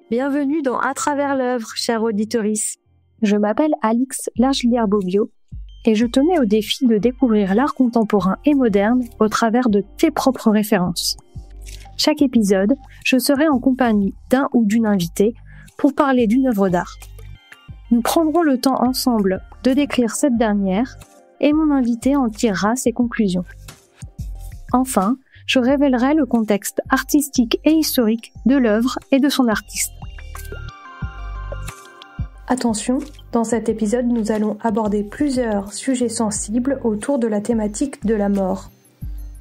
Bienvenue dans À travers l'œuvre, chère auditorice. Je m'appelle Alix Largelière-Bobbio et je te mets au défi de découvrir l'art contemporain et moderne au travers de tes propres références. Chaque épisode, je serai en compagnie d'un ou d'une invitée pour parler d'une œuvre d'art. Nous prendrons le temps ensemble de décrire cette dernière et mon invité en tirera ses conclusions. Enfin, je révélerai le contexte artistique et historique de l'œuvre et de son artiste. Attention, dans cet épisode, nous allons aborder plusieurs sujets sensibles autour de la thématique de la mort.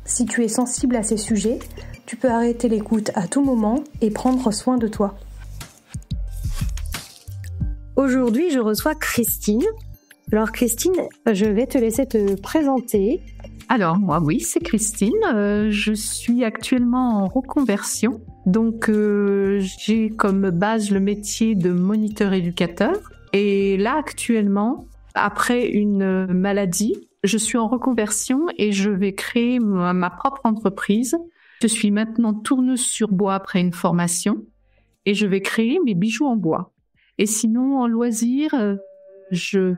Si tu es sensible à ces sujets, tu peux arrêter l'écoute à tout moment et prendre soin de toi. Aujourd'hui, je reçois Christine. Alors Christine, je vais te laisser te présenter. Alors moi, oui, c'est Christine. Je suis actuellement en reconversion. Donc j'ai comme base le métier de moniteur-éducateur. Et là, actuellement, après une maladie, je suis en reconversion et je vais créer ma propre entreprise. Je suis maintenant tourneuse sur bois après une formation et je vais créer mes bijoux en bois. Et sinon, en loisir, j'aime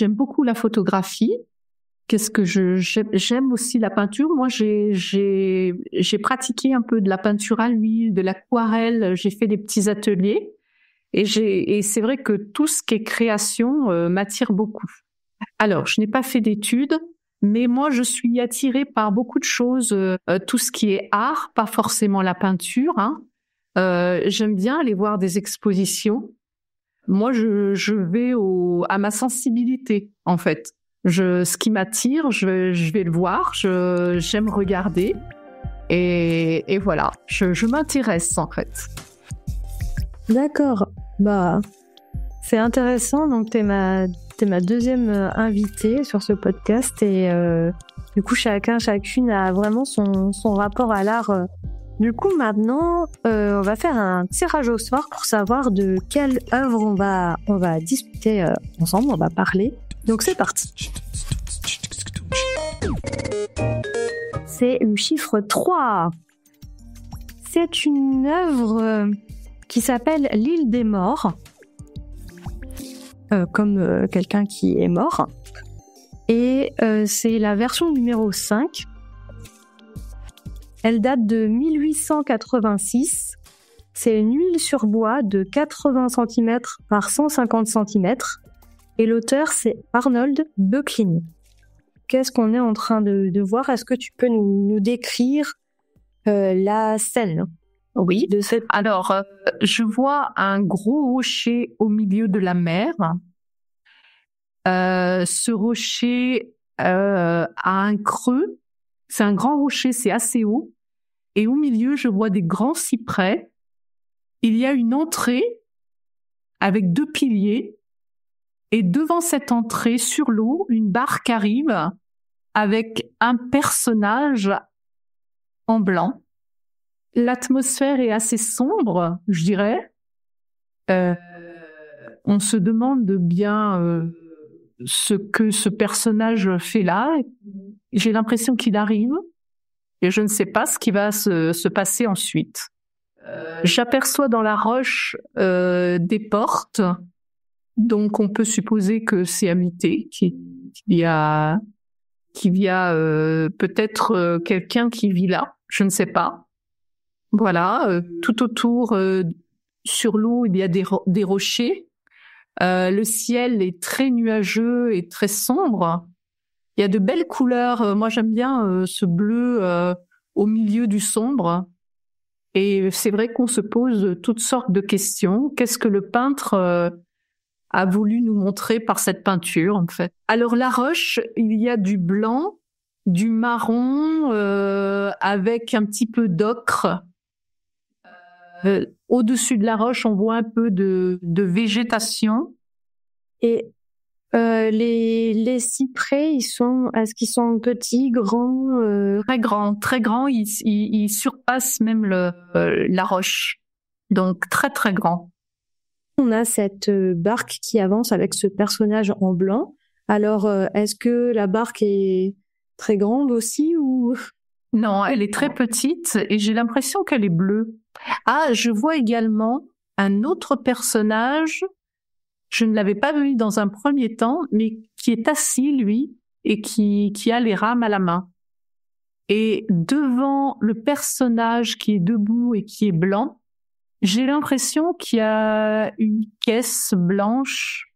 beaucoup la photographie. J'aime aussi la peinture. Moi, j'ai pratiqué un peu de la peinture à l'huile, de l'aquarelle. J'ai fait des petits ateliers et c'est vrai que tout ce qui est création m'attire beaucoup. Alors, je n'ai pas fait d'études, mais moi, je suis attirée par beaucoup de choses. Tout ce qui est art, pas forcément la peinture. J'aime bien aller voir des expositions. Moi, je vais à ma sensibilité, en fait. Ce qui m'attire, je vais le voir, j'aime regarder et voilà, je m'intéresse en fait. D'accord, c'est intéressant. Donc t'es ma deuxième invitée sur ce podcast et du coup chacune a vraiment son rapport à l'art. Du coup maintenant, on va faire un tirage au sort pour savoir de quelle œuvre on va discuter ensemble, on va parler. Donc c'est parti. C'est le chiffre 3. C'est une œuvre qui s'appelle L'île des morts, comme quelqu'un qui est mort. Et c'est la version numéro 5. Elle date de 1886. C'est une huile sur bois de 80 cm par 150 cm. Et l'auteur, c'est Arnold Böcklin. Qu'est-ce qu'on est en train de voir? Est-ce que tu peux nous décrire la scène? Oui. Alors, je vois un gros rocher au milieu de la mer. Ce rocher a un creux. C'est un grand rocher, c'est assez haut. Et au milieu, je vois des grands cyprès. Il y a une entrée avec 2 piliers. Et devant cette entrée, sur l'eau, une barque arrive avec un personnage en blanc. L'atmosphère est assez sombre, je dirais. On se demande bien ce que ce personnage fait là. J'ai l'impression qu'il arrive et je ne sais pas ce qui va se passer ensuite. J'aperçois dans la roche des portes. Donc, on peut supposer que c'est habité, qu'il y a peut-être quelqu'un qui vit là. Je ne sais pas. Voilà. Tout autour, sur l'eau, il y a des rochers. Le ciel est très nuageux et très sombre. Il y a de belles couleurs. Moi, j'aime bien ce bleu au milieu du sombre. Et c'est vrai qu'on se pose toutes sortes de questions. Qu'est-ce que le peintre a voulu nous montrer par cette peinture, en fait. Alors, la roche, il y a du blanc, du marron, avec un petit peu d'ocre. Au-dessus de la roche, on voit un peu de végétation. Et les cyprès, est-ce qu'ils sont petits, grands? Très grands, très grands. Ils surpassent même la roche. Donc, très, très grands. On a cette barque qui avance avec ce personnage en blanc. Alors, est-ce que la barque est très grande aussi ou Non, elle est très petite et j'ai l'impression qu'elle est bleue. Ah, je vois également un autre personnage. Je ne l'avais pas vu dans un premier temps, mais qui est assis, lui, et qui a les rames à la main. Et devant le personnage qui est debout et qui est blanc, j'ai l'impression qu'il y a une caisse blanche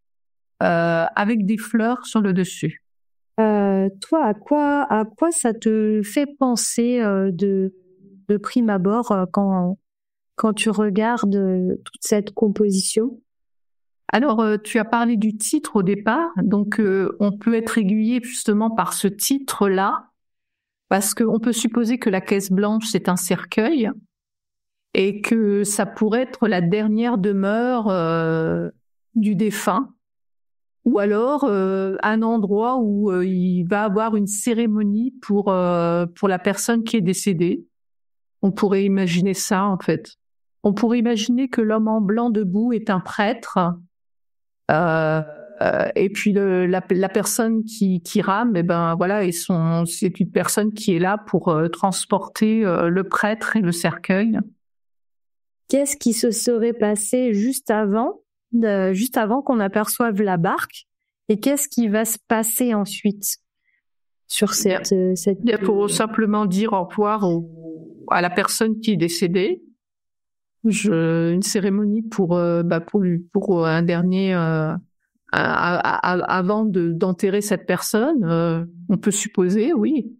avec des fleurs sur le dessus. Toi, à quoi ça te fait penser de prime abord quand tu regardes toute cette composition? Alors, tu as parlé du titre au départ, donc on peut être aiguillé justement par ce titre-là, parce qu'on peut supposer que la caisse blanche, c'est un cercueil, et que ça pourrait être la dernière demeure du défunt, ou alors un endroit où il va avoir une cérémonie pour la personne qui est décédée. On pourrait imaginer ça, en fait. On pourrait imaginer que l'homme en blanc debout est un prêtre, et puis la personne qui rame, eh ben voilà, c'est une personne qui est là pour transporter le prêtre et le cercueil. Qu'est-ce qui se serait passé juste avant qu'on aperçoive la barque, et qu'est-ce qui va se passer ensuite sur cette Pour simplement dire au revoir à la personne qui est décédée. Une cérémonie pour un dernier avant d'enterrer cette personne, on peut supposer, oui.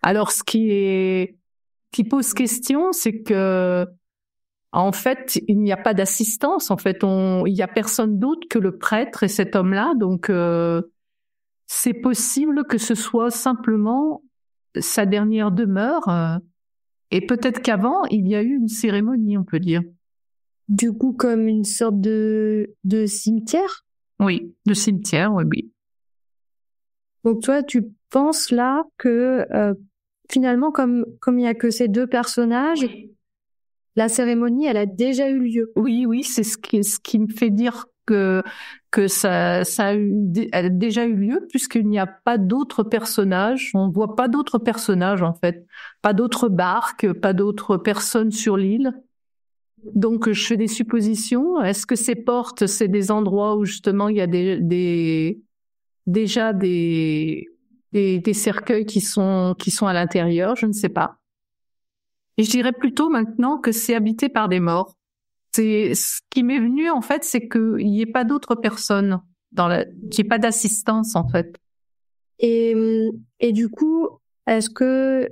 Alors ce qui pose question, c'est que en fait, il n'y a pas d'assistance. En fait, il y a personne d'autre que le prêtre et cet homme-là. Donc, c'est possible que ce soit simplement sa dernière demeure. Et peut-être qu'avant, il y a eu une cérémonie, on peut dire. Du coup, comme une sorte de cimetière? Oui, de cimetière, oui. Donc toi, tu penses là que finalement, comme il y a que ces deux personnages, oui, la cérémonie, elle a déjà eu lieu. Oui, c'est ce qui me fait dire que ça elle a déjà eu lieu, puisqu'il n'y a pas d'autres personnages. On voit pas d'autres personnages, en fait. Pas d'autres barques, pas d'autres personnes sur l'île. Donc, je fais des suppositions. Est-ce que ces portes, c'est des endroits où justement il y a déjà des cercueils qui sont à l'intérieur? Je ne sais pas. Et je dirais plutôt maintenant que c'est habité par des morts. C'est ce qui m'est venu, en fait, c'est qu'il n'y ait pas d'autres personnes qu'il n'y ait pas d'assistance, en fait. Et du coup, est-ce que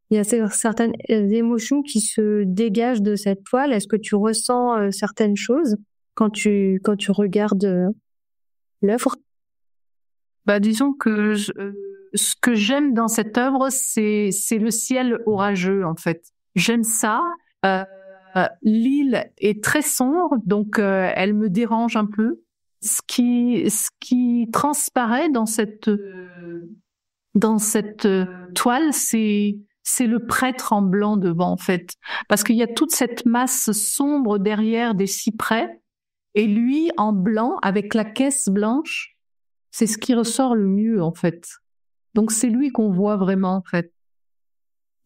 il y a certaines émotions qui se dégagent de cette toile? Est-ce que tu ressens certaines choses quand tu regardes l'œuvre? Disons que ce que j'aime dans cette œuvre, c'est le ciel orageux, en fait. J'aime ça. L'île est très sombre, donc elle me dérange un peu. Ce qui transparaît dans cette toile, c'est le prêtre en blanc devant, en fait, parce qu'il y a toute cette masse sombre derrière des cyprès, et lui en blanc avec la caisse blanche, c'est ce qui ressort le mieux, en fait. Donc c'est lui qu'on voit vraiment, en fait.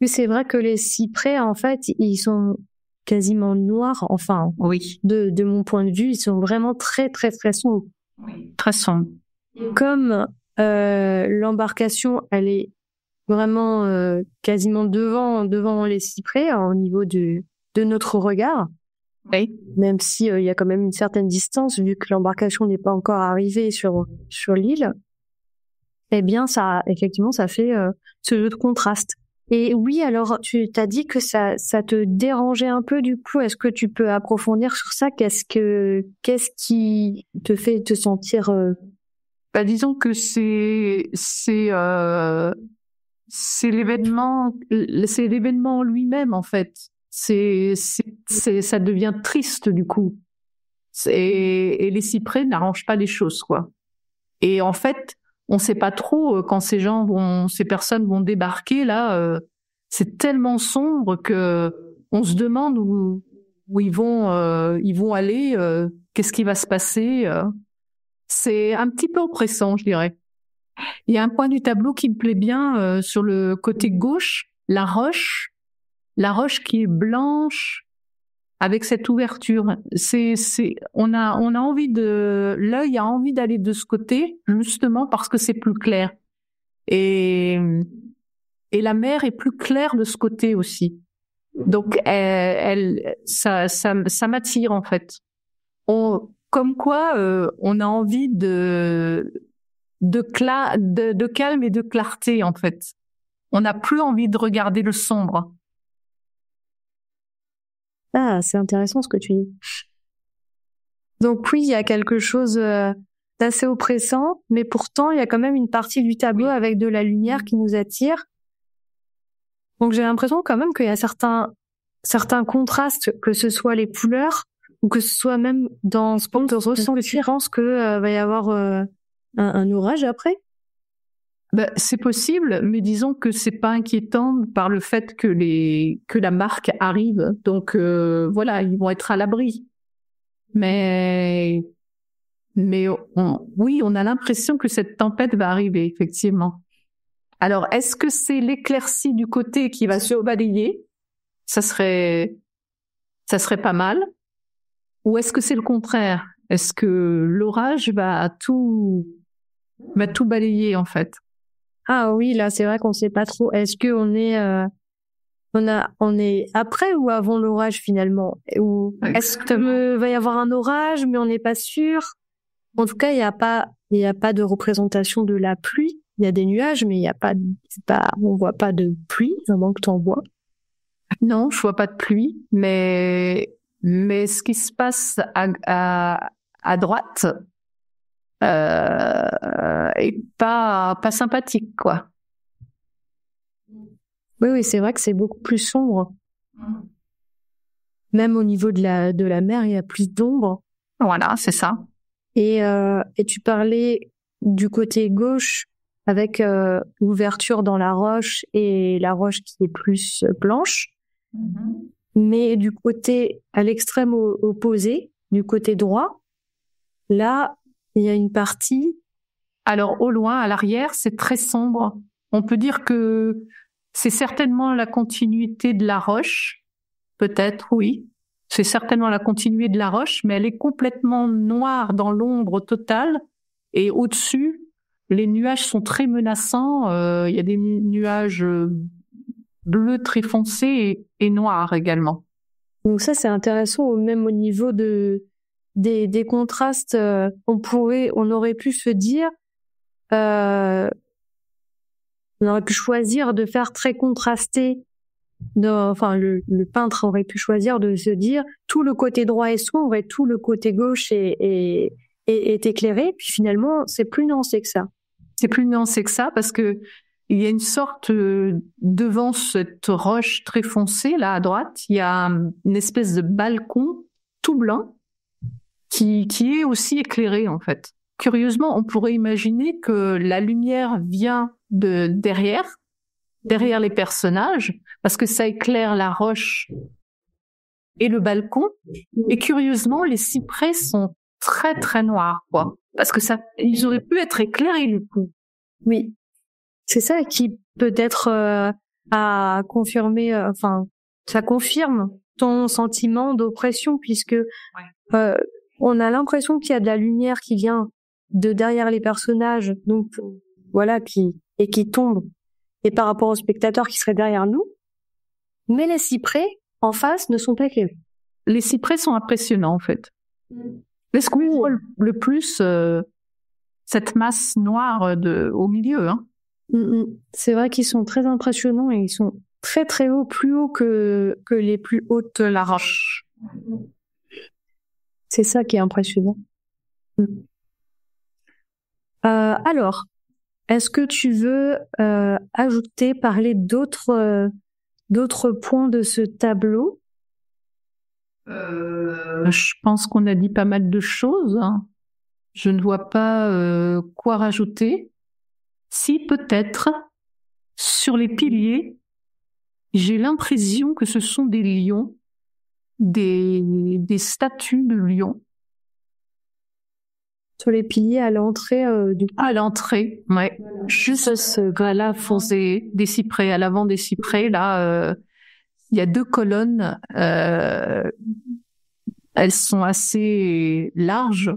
Mais c'est vrai que les cyprès, en fait, ils sont quasiment noirs, enfin, oui. De mon point de vue, ils sont vraiment très, très, très sombres. Oui, très sombres. Comme l'embarcation, elle est vraiment quasiment devant les cyprès au niveau de notre regard. Oui. Même si il y a quand même une certaine distance, vu que l'embarcation n'est pas encore arrivée sur l'île. Eh bien, ça, effectivement, ça fait ce jeu de contraste. Et oui, alors, tu t'as dit que ça te dérangeait un peu, du coup. Est-ce que tu peux approfondir sur ça? Qu'est-ce qui te fait te sentir disons que c'est l'événement lui-même, en fait. Ça devient triste, du coup. Et les cyprès n'arrangent pas les choses, quoi. Et en fait, on sait pas trop quand ces personnes vont débarquer là. C'est tellement sombre que on se demande où ils vont aller. Qu'est-ce qui va se passer? C'est un petit peu oppressant, je dirais. Il y a un point du tableau qui me plaît bien sur le côté gauche. la roche qui est blanche avec cette ouverture. On a envie l'œil a envie d'aller de ce côté, justement parce que c'est plus clair. Et la mer est plus claire de ce côté aussi. Donc, ça m'attire, en fait. Comme quoi, on a envie de calme et de clarté, en fait. On n'a plus envie de regarder le sombre. Ah, c'est intéressant ce que tu dis. Donc oui, il y a quelque chose d'assez oppressant, mais pourtant, il y a quand même une partie du tableau avec de la lumière qui nous attire. Donc j'ai l'impression quand même qu'il y a certains contrastes, que ce soit les couleurs ou que ce soit même dans ce point de ressenti. Je pense que va y avoir un orage après. C'est possible, mais disons que c'est pas inquiétant par le fait que la marque arrive. Donc voilà, ils vont être à l'abri. Mais on a l'impression que cette tempête va arriver, effectivement. Alors, est-ce que c'est l'éclaircie du côté qui va se balayer? Ça serait pas mal. Ou est-ce que c'est le contraire? Est-ce que l'orage va tout balayer, en fait? Ah oui, là, c'est vrai qu'on sait pas trop. Est-ce que on est après ou avant l'orage finalement? Ou est-ce que va y avoir un orage, mais on n'est pas sûr? En tout cas, il y a pas de représentation de la pluie. Il y a des nuages, mais on voit pas de pluie, à moins que t'en vois. Non, je vois pas de pluie, mais ce qui se passe à droite est pas sympathique, quoi. Oui, c'est vrai que c'est beaucoup plus sombre. Même au niveau de la mer, il y a plus d'ombre. Voilà, c'est ça. Et tu parlais du côté gauche avec l'ouverture dans la roche et la roche qui est plus blanche. Mm-hmm. Mais du côté à l'extrême opposé, du côté droit, là, il y a une partie. Alors au loin, à l'arrière, c'est très sombre. On peut dire que c'est certainement la continuité de la roche. Peut-être, oui. C'est certainement la continuité de la roche, mais elle est complètement noire dans l'ombre totale. Et au-dessus, les nuages sont très menaçants. Il y a des nuages bleus très foncés et noirs également. Donc ça, c'est intéressant, même au niveau des contrastes. On aurait pu se dire, on aurait pu choisir de faire très contrasté. Le peintre aurait pu choisir de se dire tout le côté droit est sombre et tout le côté gauche est éclairé. Puis finalement, c'est plus nuancé que ça. C'est plus nuancé que ça parce que il y a une sorte devant cette roche très foncée là à droite, il y a une espèce de balcon tout blanc qui est aussi éclairé en fait. Curieusement, on pourrait imaginer que la lumière vient de derrière les personnages, parce que ça éclaire la roche et le balcon. Et curieusement, les cyprès sont très très noirs, quoi. Parce que ils auraient pu être éclairés du coup. Oui, c'est ça qui peut-être a confirmé. Ça confirme ton sentiment d'oppression, puisque on a l'impression qu'il y a de la lumière qui vient de derrière les personnages, donc voilà, qui tombe. Et par rapport aux spectateurs qui seraient derrière nous, mais les cyprès en face ne sont pas éclairés. Les cyprès sont impressionnants en fait. Est-ce qu'on voit le plus cette masse noire au milieu, hein? C'est vrai qu'ils sont très impressionnants et ils sont très très hauts, plus hauts que les plus hautes de la roche. C'est ça qui est impressionnant. Alors, est-ce que tu veux parler d'autres points de ce tableau? Je pense qu'on a dit pas mal de choses, hein. Je ne vois pas quoi rajouter. Si, peut-être, sur les piliers, j'ai l'impression que ce sont des lions, des statues de lions Sur les piliers à l'entrée du... À l'entrée, ouais. Voilà. Juste là, foncé, des cyprès, à l'avant des cyprès, là, il y a 2 colonnes. Elles sont assez larges.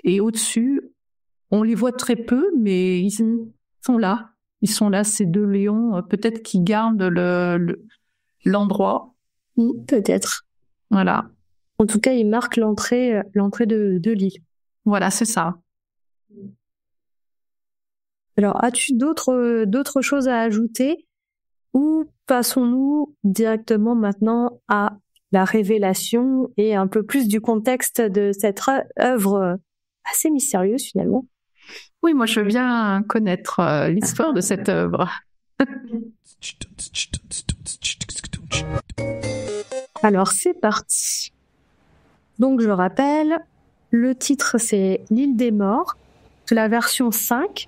Et au-dessus, on les voit très peu, mais ils sont là. Ils sont là, ces 2 lions, peut-être qui gardent l'endroit. Peut-être. Voilà. En tout cas, ils marquent l'entrée de l'île. Voilà, c'est ça. Alors, as-tu d'autres choses à ajouter ou passons-nous directement maintenant à la révélation et un peu plus du contexte de cette œuvre assez mystérieuse finalement? Oui, moi je veux bien connaître l'histoire de cette œuvre. Alors, c'est parti. Donc, je rappelle, le titre, c'est L'île des morts. C'est la version 5.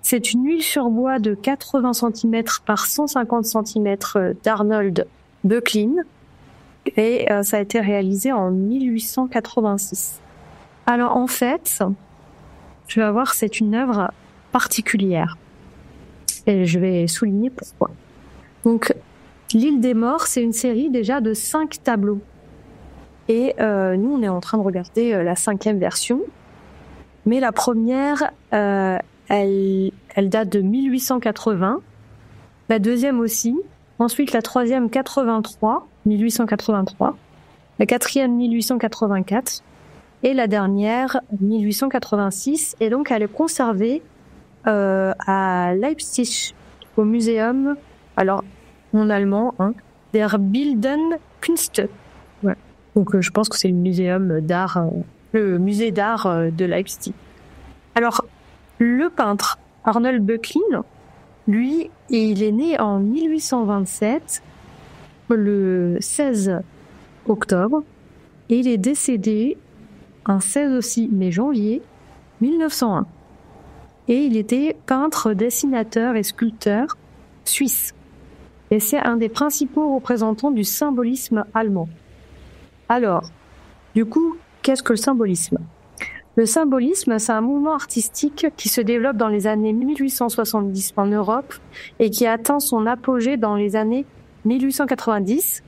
C'est une huile sur bois de 80 cm par 150 cm d'Arnold Böcklin. Et ça a été réalisé en 1886. Alors, en fait, tu vas voir, c'est une œuvre particulière. Et je vais souligner pourquoi. Donc, L'île des morts, c'est une série déjà de 5 tableaux. Et nous, on est en train de regarder la 5e version. Mais la première, elle date de 1880. La deuxième aussi. Ensuite, la troisième, 1883. La quatrième, 1884. Et la dernière, 1886. Et donc, elle est conservée à Leipzig, au muséum, alors en allemand, der Bildenden Künste. Ouais. Donc, je pense que c'est le muséum d'art, le musée d'art de Leipzig. Alors, le peintre Arnold Böcklin, lui, il est né en 1827, le 16 octobre, et il est décédé un 16 aussi, mais janvier 1901. Et il était peintre, dessinateur et sculpteur suisse. Et c'est un des principaux représentants du symbolisme allemand. Alors, du coup, qu'est-ce que le symbolisme ? Le symbolisme, c'est un mouvement artistique qui se développe dans les années 1870 en Europe et qui atteint son apogée dans les années 1890.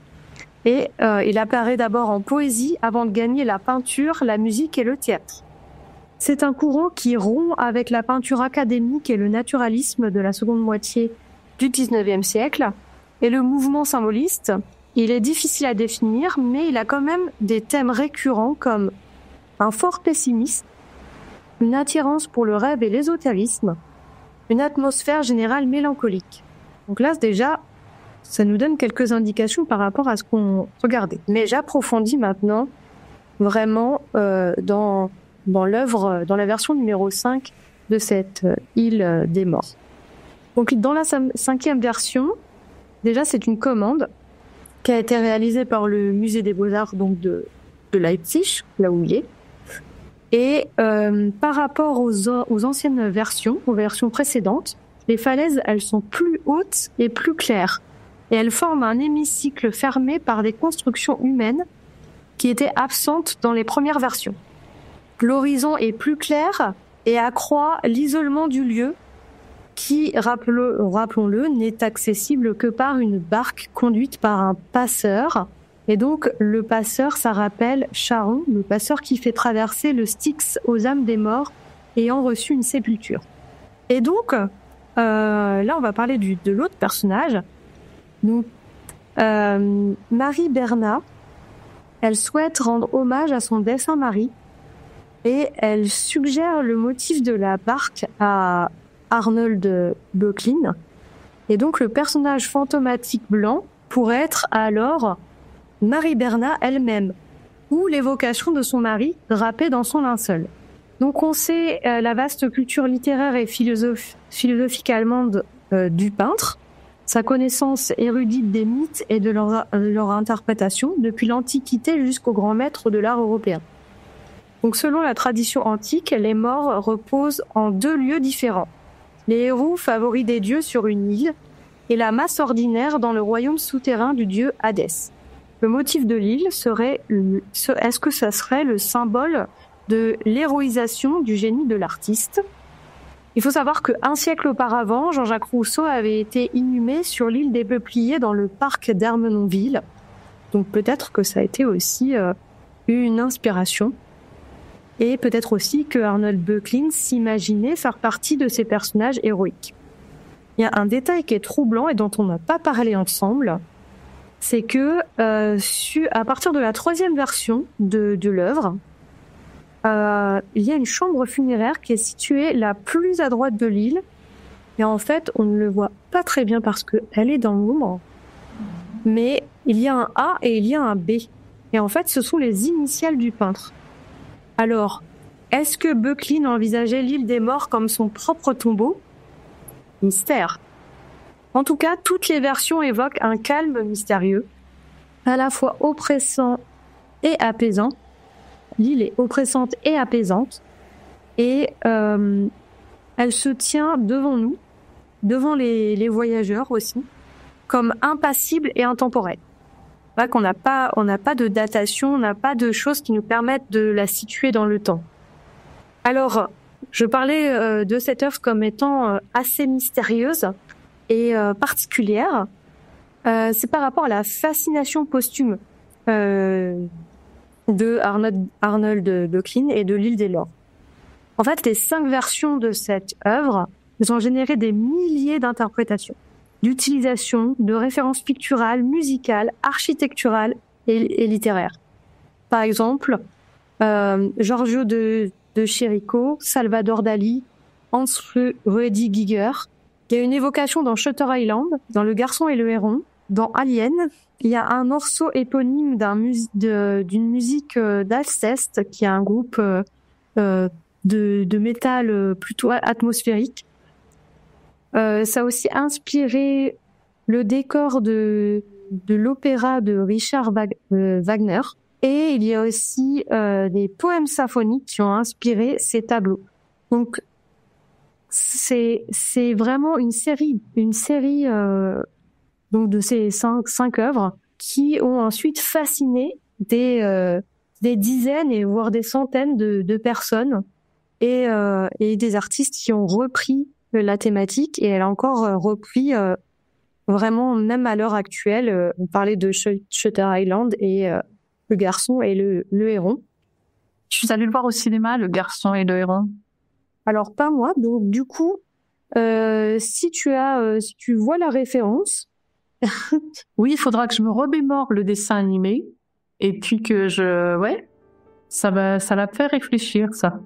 Et il apparaît d'abord en poésie avant de gagner la peinture, la musique et le théâtre. C'est un courant qui rompt avec la peinture académique et le naturalisme de la seconde moitié du XIXe siècle. Et le mouvement symboliste, il est difficile à définir, mais il a quand même des thèmes récurrents comme un fort pessimisme, une attirance pour le rêve et l'ésotérisme, une atmosphère générale mélancolique. Donc là, déjà, ça nous donne quelques indications par rapport à ce qu'on regardait. Mais j'approfondis maintenant vraiment dans l'œuvre, dans la version numéro 5 de cette île des morts. Donc dans la 5e version, déjà c'est une commande qui a été réalisée par le musée des beaux-arts donc de Leipzig, là où il est. Et par rapport aux anciennes versions, aux versions précédentes, les falaises, elles sont plus hautes et plus claires. Et elles forment un hémicycle fermé par des constructions humaines qui étaient absentes dans les premières versions. L'horizon est plus clair et accroît l'isolement du lieu qui, rappelons-le, n'est accessible que par une barque conduite par un passeur. Et donc, le passeur, ça rappelle Charon, le passeur qui fait traverser le Styx aux âmes des morts ayant reçu une sépulture. Et donc, là, on va parler de l'autre personnage. Donc, Marie Bernat, elle souhaite rendre hommage à son défunt mari et elle suggère le motif de la barque à Arnold Böcklin. Et donc, le personnage fantomatique blanc pourrait être alors Marie Bernat elle-même, ou l'évocation de son mari drapé dans son linceul. Donc on sait la vaste culture littéraire et philosophique allemande du peintre, sa connaissance érudite des mythes et de leur interprétation depuis l'Antiquité jusqu'aux grands maîtres de l'art européen. Donc selon la tradition antique, les morts reposent en 2 lieux différents. Les héros favoris des dieux sur une île et la masse ordinaire dans le royaume souterrain du dieu Hadès. Le motif de l'île serait, est-ce que ça serait le symbole de l'héroïsation du génie de l'artiste. Il faut savoir qu'un siècle auparavant, Jean-Jacques Rousseau avait été inhumé sur l'île des Peupliers dans le parc d'Ermenonville. Donc peut-être que ça a été aussi une inspiration. Et peut-être aussi que Arnold Böcklin s'imaginait faire partie de ces personnages héroïques. Il y a un détail qui est troublant et dont on n'a pas parlé ensemble, c'est que à partir de la 3e version de l'œuvre, il y a une chambre funéraire qui est située la plus à droite de l'île. Et en fait, on ne le voit pas très bien parce qu'elle est dans l'ombre. Mais il y a un A et il y a un B. Et en fait, ce sont les initiales du peintre. Alors, est-ce que Böcklin envisageait l'île des morts comme son propre tombeau ? Mystère. En tout cas, toutes les versions évoquent un calme mystérieux, à la fois oppressant et apaisant. L'île est oppressante et apaisante, et elle se tient devant nous, devant les voyageurs aussi, comme impassible et intemporelle. On n'a pas de datation, on n'a pas de choses qui nous permettent de la situer dans le temps. Alors, je parlais de cette œuvre comme étant assez mystérieuse et particulière. C'est par rapport à la fascination posthume de Arnold Böcklin et de l'île des Morts. En fait, les 5 versions de cette œuvre ont généré des milliers d'interprétations, d'utilisations, de références picturales, musicales, architecturales et littéraires. Par exemple, Giorgio de Chirico, Salvador Dali, Hans Ruedi Giger. Il y a une évocation dans Shutter Island, dans Le Garçon et le Héron, dans Alien. Il y a un morceau éponyme d'une musique d'Alceste, qui est un groupe de métal plutôt atmosphérique. Ça a aussi inspiré le décor de l'opéra de Richard Wagner. Et il y a aussi des poèmes symphoniques qui ont inspiré ces tableaux. Donc, c'est vraiment une série donc de ces cinq œuvres qui ont ensuite fasciné des dizaines et voire des centaines de personnes et des artistes qui ont repris la thématique, et elle a encore repris vraiment, même à l'heure actuelle. On parlait de Shutter Island et Le Garçon et le Héron. Je suis allée le voir au cinéma, Le Garçon et le Héron. Alors pas moi, donc du coup, si tu vois la référence. Oui, il faudra que je me remémore le dessin animé, et puis que ça va me faire réfléchir, ça.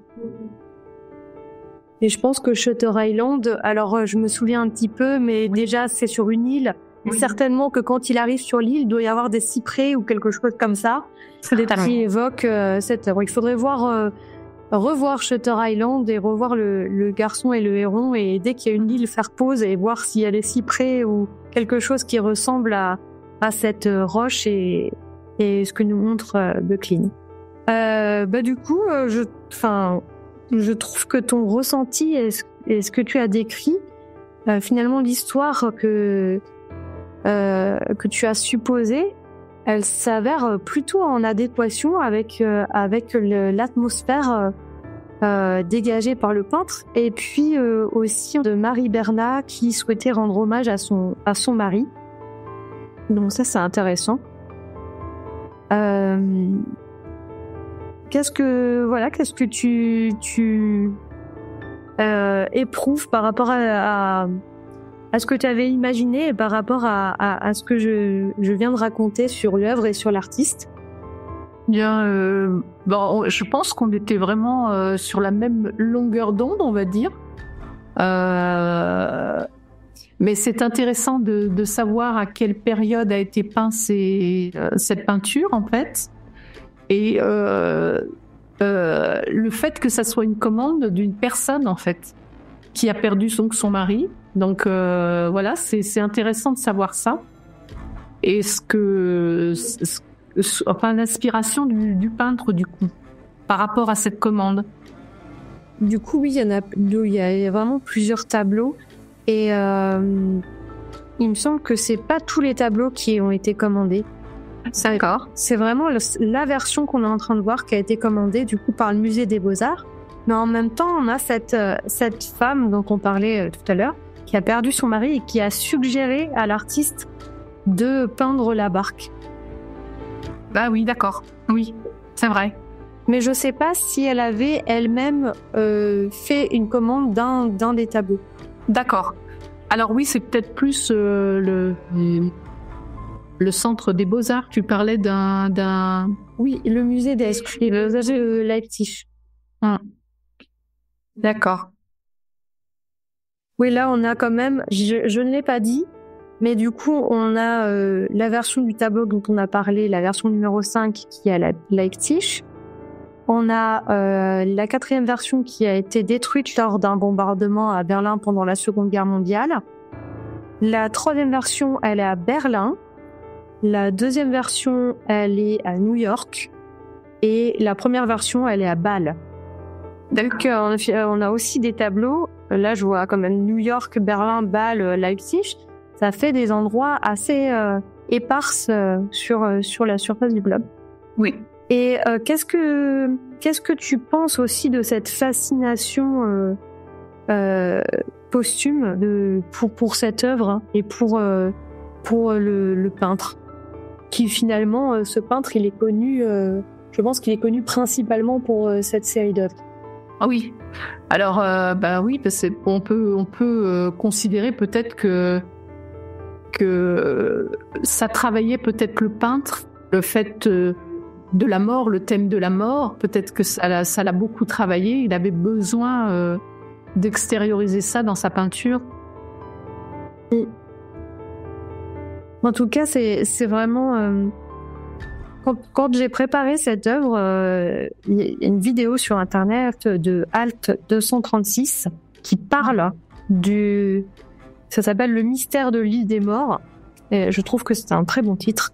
Et je pense que Shutter Island, alors je me souviens un petit peu, mais déjà c'est sur une île. Oui. Certainement que quand il arrive sur l'île, il doit y avoir des cyprès ou quelque chose comme ça qui évoque cette œuvre. Il faudrait revoir Shutter Island et revoir le Garçon et le Héron, et dès qu'il y a une île, faire pause et voir s'il y a des cyprès ou quelque chose qui ressemble à cette roche et ce que nous montre Böcklin. Du coup, je trouve que ton ressenti et ce que tu as décrit, finalement l'histoire que tu as supposée, elle s'avère plutôt en adéquation avec l'atmosphère dégagée par le peintre, et puis aussi de Marie Bernat qui souhaitait rendre hommage à son mari. Donc ça, c'est intéressant. Qu'est-ce que tu éprouves par rapport à ce que tu avais imaginé et par rapport à ce que je viens de raconter sur l'œuvre et sur l'artiste? Bien, je pense qu'on était vraiment sur la même longueur d'onde, on va dire. Mais c'est intéressant de savoir à quelle période a été peinte cette peinture, en fait. Et le fait que ça soit une commande d'une personne, en fait, qui a perdu son mari. Donc c'est intéressant de savoir ça. Et l'inspiration du peintre, du coup, par rapport à cette commande. Du coup, oui, il y a vraiment plusieurs tableaux, et il me semble que c'est pas tous les tableaux qui ont été commandés. D'accord. C'est vraiment la version qu'on est en train de voir qui a été commandée du coup par le musée des Beaux-Arts. Mais en même temps, on a cette femme dont on parlait tout à l'heure, qui a perdu son mari et qui a suggéré à l'artiste de peindre la barque. Ah oui, d'accord. Oui, c'est vrai. Mais je sais pas si elle avait elle-même fait une commande d'un des tableaux. D'accord. Alors oui, c'est peut-être plus le centre des Beaux-Arts. Tu parlais d'un... Oui, le musée des Beaux-Arts de Leipzig. D'accord. Oui, là, on a quand même... Je ne l'ai pas dit, mais du coup, on a la version du tableau dont on a parlé, la version numéro 5 qui est à Leipzig. On a la 4e version qui a été détruite lors d'un bombardement à Berlin pendant la Seconde Guerre mondiale. La 3e version, elle est à Berlin. La 2e version, elle est à New York. Et la première version, elle est à Bâle. Donc, on a aussi des tableaux. Là, je vois quand même New York, Berlin, Bâle, Leipzig. Ça fait des endroits assez éparses sur la surface du globe. Oui. Et qu'est-ce que tu penses aussi de cette fascination posthume pour cette œuvre, hein, et pour le peintre, qui finalement, ce peintre, il est connu, je pense qu'il est connu principalement pour cette série d'œuvres. Ah oui. Alors, oui, parce qu'on peut considérer peut-être que ça travaillait peut-être le peintre, le fait de la mort, le thème de la mort, peut-être que ça l'a beaucoup travaillé. Il avait besoin d'extérioriser ça dans sa peinture. En tout cas, c'est vraiment... Quand j'ai préparé cette œuvre, il y a une vidéo sur Internet de Alt 236 qui parle ça s'appelle Le mystère de l'île des morts. Et je trouve que c'est un très bon titre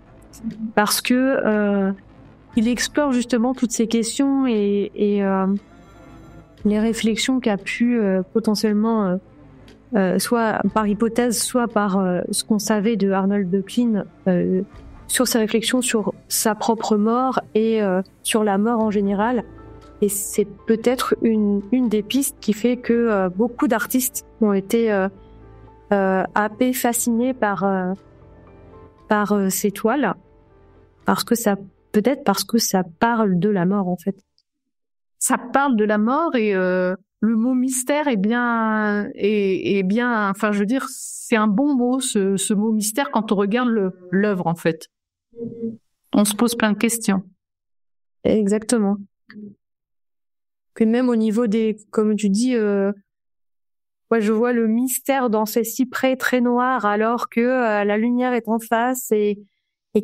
parce que il explore justement toutes ces questions et les réflexions qu'a pu potentiellement, soit par hypothèse, soit par ce qu'on savait de Arnold Böcklin, sur ses réflexions sur sa propre mort et sur la mort en général. Et c'est peut-être une des pistes qui fait que beaucoup d'artistes ont été happés, fascinés par ces toiles, parce que ça parle de la mort, en fait. Ça parle de la mort et le mot mystère est bien, enfin, je veux dire, c'est un bon mot, ce mot mystère, quand on regarde l'œuvre, en fait. On se pose plein de questions. Exactement. Que même au niveau comme tu dis, ouais, je vois le mystère dans ces cyprès très noirs alors que la lumière est en face et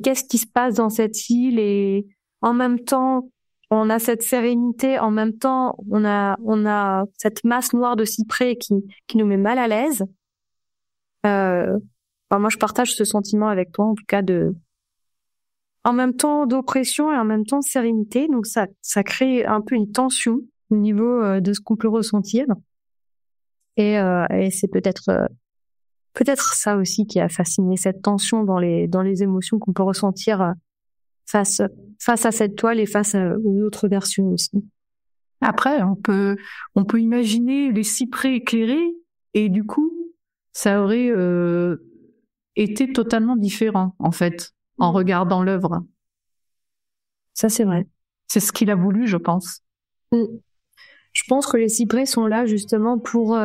qu'est-ce qui se passe dans cette île, et en même temps on a cette sérénité, en même temps on a cette masse noire de cyprès qui nous met mal à l'aise. Moi je partage ce sentiment avec toi, en tout cas, en même temps d'oppression et en même temps de sérénité, donc ça crée un peu une tension au niveau de ce qu'on peut ressentir. Et c'est peut-être ça aussi qui a fasciné, cette tension dans les émotions qu'on peut ressentir face à cette toile et face aux autres versions aussi. Après, on peut imaginer les cyprès éclairés et du coup, ça aurait été totalement différent, en fait, en regardant l'œuvre. Ça, c'est vrai. C'est ce qu'il a voulu, je pense. Je pense que les cyprès sont là justement pour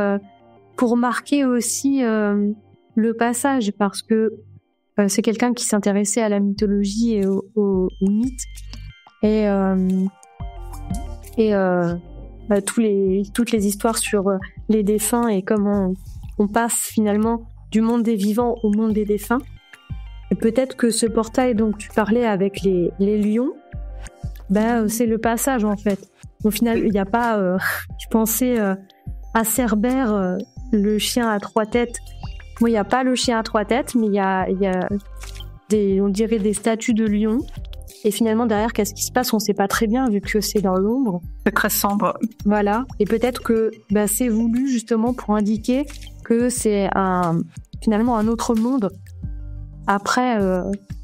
marquer aussi le passage, parce que c'est quelqu'un qui s'intéressait à la mythologie et au mythe, et toutes les histoires sur les défunts et comment on passe finalement du monde des vivants au monde des défunts. Et peut-être que ce portail dont tu parlais avec les lions, c'est le passage, en fait. Au final, il n'y a pas... je pensais à Cerbère, le chien à 3 têtes. Bon, il n'y a pas le chien à 3 têtes, mais il y a on dirait des statues de lions. Et finalement, derrière, qu'est-ce qui se passe? On ne sait pas très bien, vu que c'est dans l'ombre. C'est très sombre. Voilà. Et peut-être que c'est voulu justement pour indiquer que c'est finalement un autre monde Après,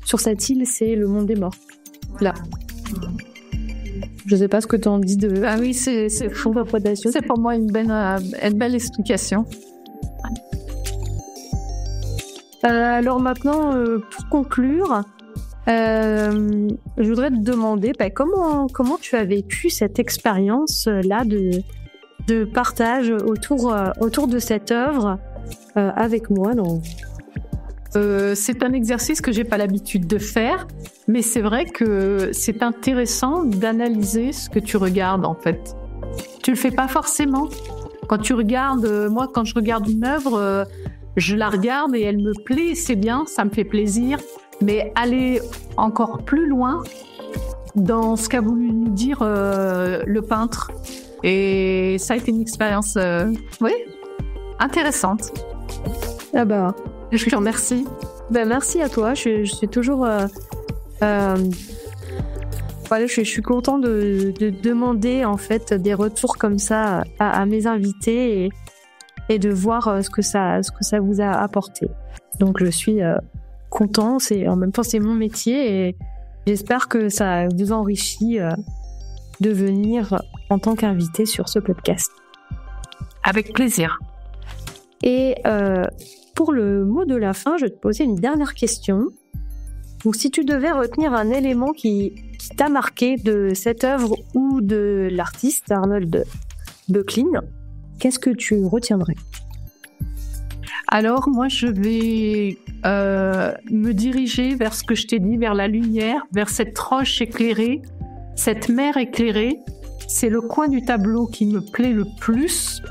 sur cette île, c'est le monde des morts. Là. Je sais pas ce que tu en dis de... Ah oui, c'est pour moi une belle explication. Alors maintenant, pour conclure, je voudrais te demander comment tu as vécu cette expérience-là de partage autour de cette œuvre avec moi. C'est un exercice que j'ai pas l'habitude de faire, mais c'est vrai que c'est intéressant d'analyser ce que tu regardes en fait. Tu le fais pas forcément. Quand tu regardes, moi quand je regarde une œuvre, je la regarde et elle me plaît, c'est bien, ça me fait plaisir, mais aller encore plus loin dans ce qu'a voulu nous dire le peintre. Et ça a été une expérience, intéressante. Ah bah, je te remercie. Ben merci à toi. Je suis toujours. Je suis content de demander en fait des retours comme ça à mes invités et de voir ce que ça vous a apporté. Donc je suis content. En même temps c'est mon métier et j'espère que ça vous enrichit de venir en tant qu'invité sur ce podcast. Avec plaisir. Et pour le mot de la fin, je vais te poser une dernière question. Donc, si tu devais retenir un élément qui t'a marqué de cette œuvre ou de l'artiste Arnold Böcklin, qu'est-ce que tu retiendrais ? Alors, moi, je vais me diriger vers ce que je t'ai dit, vers la lumière, vers cette roche éclairée, cette mer éclairée. C'est le coin du tableau qui me plaît le plus.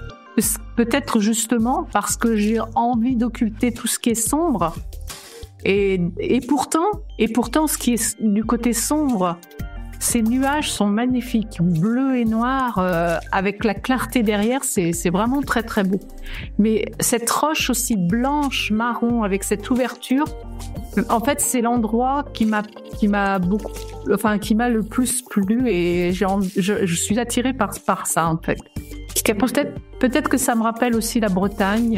Peut-être justement parce que j'ai envie d'occulter tout ce qui est sombre. Et pourtant, ce qui est du côté sombre, ces nuages sont magnifiques, bleus et noirs, avec la clarté derrière, c'est vraiment très très beau. Mais cette roche aussi blanche, marron, avec cette ouverture, en fait, c'est l'endroit qui m'a le plus plu et je suis attirée par ça en fait. Peut-être que ça me rappelle aussi la Bretagne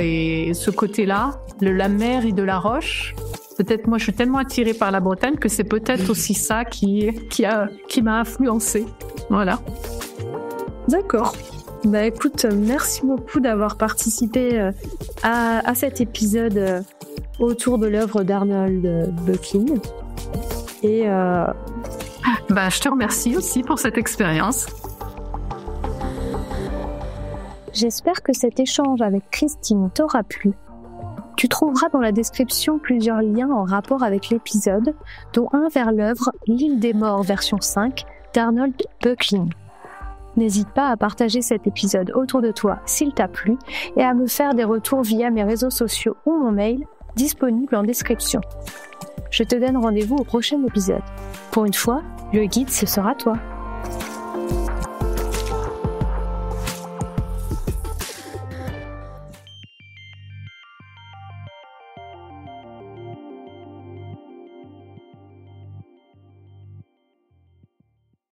et ce côté-là, la mer et de la roche. Peut-être moi je suis tellement attirée par la Bretagne que c'est peut-être aussi ça qui m'a influencée. Voilà. D'accord. Bah écoute, merci beaucoup d'avoir participé à cet épisode autour de l'œuvre d'Arnold Böcklin. Et je te remercie aussi pour cette expérience. J'espère que cet échange avec Christine t'aura plu. Tu trouveras dans la description plusieurs liens en rapport avec l'épisode, dont un vers l'œuvre L'île des morts version 5 d'Arnold Böcklin. N'hésite pas à partager cet épisode autour de toi s'il t'a plu et à me faire des retours via mes réseaux sociaux ou mon mail disponible en description. Je te donne rendez-vous au prochain épisode. Pour une fois, le guide, ce sera toi.